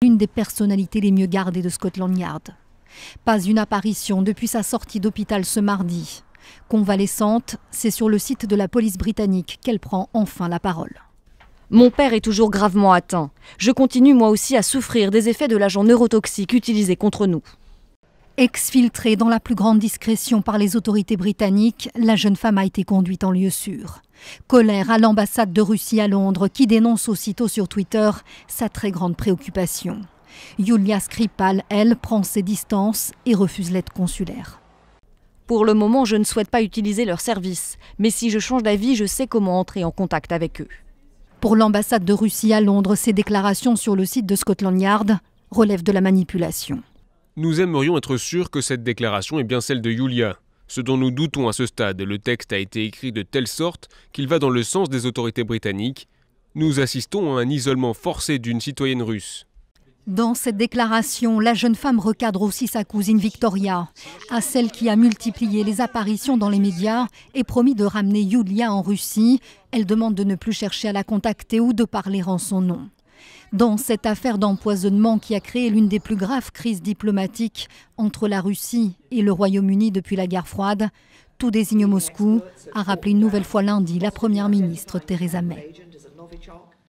l'une des personnalités les mieux gardées de Scotland Yard. Pas une apparition depuis sa sortie d'hôpital ce mardi. Convalescente, c'est sur le site de la police britannique qu'elle prend enfin la parole. Mon père est toujours gravement atteint. Je continue moi aussi à souffrir des effets de l'agent neurotoxique utilisé contre nous. Exfiltrée dans la plus grande discrétion par les autorités britanniques, la jeune femme a été conduite en lieu sûr. Colère à l'ambassade de Russie à Londres qui dénonce aussitôt sur Twitter sa très grande préoccupation. Yulia Skripal, elle, prend ses distances et refuse l'aide consulaire. Pour le moment, je ne souhaite pas utiliser leurs services. Mais si je change d'avis, je sais comment entrer en contact avec eux. Pour l'ambassade de Russie à Londres, ces déclarations sur le site de Scotland Yard relèvent de la manipulation. Nous aimerions être sûrs que cette déclaration est bien celle de Yulia. Ce dont nous doutons à ce stade, le texte a été écrit de telle sorte qu'il va dans le sens des autorités britanniques. Nous assistons à un isolement forcé d'une citoyenne russe. Dans cette déclaration, la jeune femme recadre aussi sa cousine Victoria, à celle qui a multiplié les apparitions dans les médias et promis de ramener Yulia en Russie. Elle demande de ne plus chercher à la contacter ou de parler en son nom. Dans cette affaire d'empoisonnement qui a créé l'une des plus graves crises diplomatiques entre la Russie et le Royaume-Uni depuis la guerre froide, tout désigne Moscou, a rappelé une nouvelle fois lundi la première ministre Theresa May.